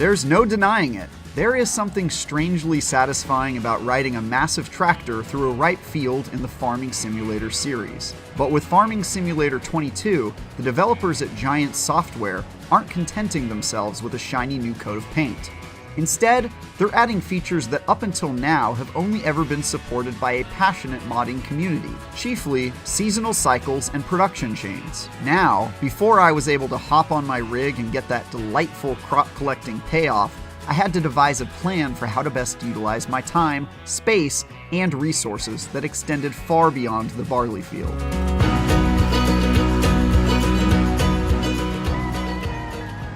There's no denying it. There is something strangely satisfying about riding a massive tractor through a ripe field in the Farming Simulator series. But with Farming Simulator 22, the developers at Giant Software aren't contenting themselves with a shiny new coat of paint. Instead, they're adding features that up until now have only ever been supported by a passionate modding community, chiefly seasonal cycles and production chains. Now, before I was able to hop on my rig and get that delightful crop collecting payoff, I had to devise a plan for how to best utilize my time, space, and resources that extended far beyond the barley field.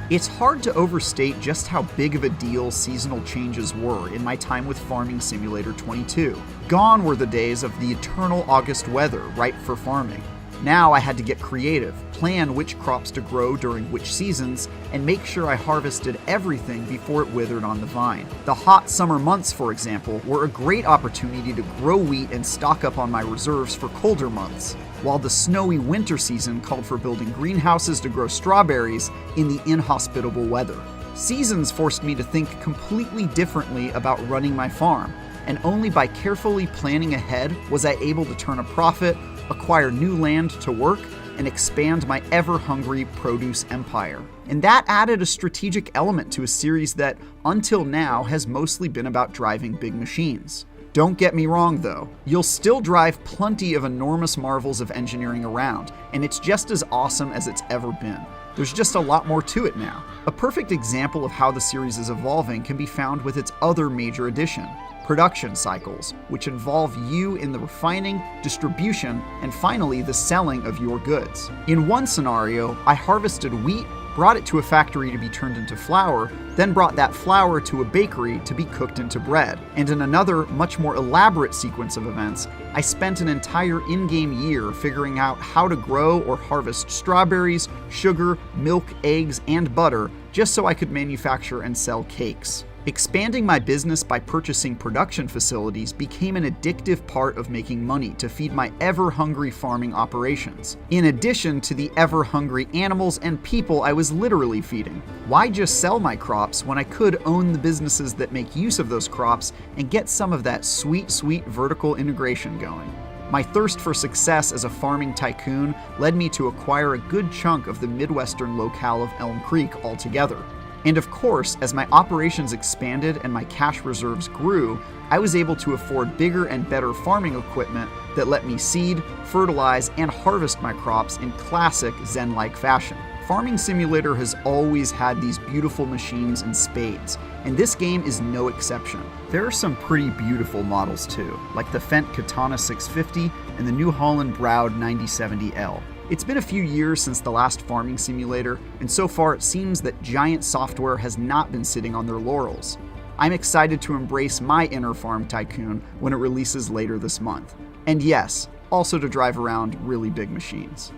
It's hard to overstate just how big of a deal seasonal changes were in my time with Farming Simulator 22. Gone were the days of the eternal August weather ripe for farming. Now I had to get creative, plan which crops to grow during which seasons, and make sure I harvested everything before it withered on the vine. The hot summer months, for example, were a great opportunity to grow wheat and stock up on my reserves for colder months, while the snowy winter season called for building greenhouses to grow strawberries in the inhospitable weather. Seasons forced me to think completely differently about running my farm, and only by carefully planning ahead was I able to turn a profit, acquire new land to work, and expand my ever-hungry produce empire. And that added a strategic element to a series that, until now, has mostly been about driving big machines. Don't get me wrong though, you'll still drive plenty of enormous marvels of engineering around, and it's just as awesome as it's ever been. There's just a lot more to it now. A perfect example of how the series is evolving can be found with its other major addition, production cycles, which involve you in the refining, distribution, and finally the selling of your goods. In one scenario, I harvested wheat, brought it to a factory to be turned into flour, then brought that flour to a bakery to be cooked into bread. And in another, much more elaborate sequence of events, I spent an entire in-game year figuring out how to grow or harvest strawberries, sugar, milk, eggs, and butter, just so I could manufacture and sell cakes. Expanding my business by purchasing production facilities became an addictive part of making money to feed my ever-hungry farming operations, in addition to the ever-hungry animals and people I was literally feeding. Why just sell my crops when I could own the businesses that make use of those crops and get some of that sweet, sweet vertical integration going? My thirst for success as a farming tycoon led me to acquire a good chunk of the Midwestern locale of Elm Creek altogether. And of course, as my operations expanded and my cash reserves grew, I was able to afford bigger and better farming equipment that let me seed, fertilize, and harvest my crops in classic Zen-like fashion. Farming Simulator has always had these beautiful machines in spades, and this game is no exception. There are some pretty beautiful models too, like the Fendt Katana 650 and the New Holland Broud 9070L. It's been a few years since the last Farming Simulator, and so far it seems that Giant Software has not been sitting on their laurels. I'm excited to embrace my inner farm tycoon when it releases later this month. And yes, also to drive around really big machines.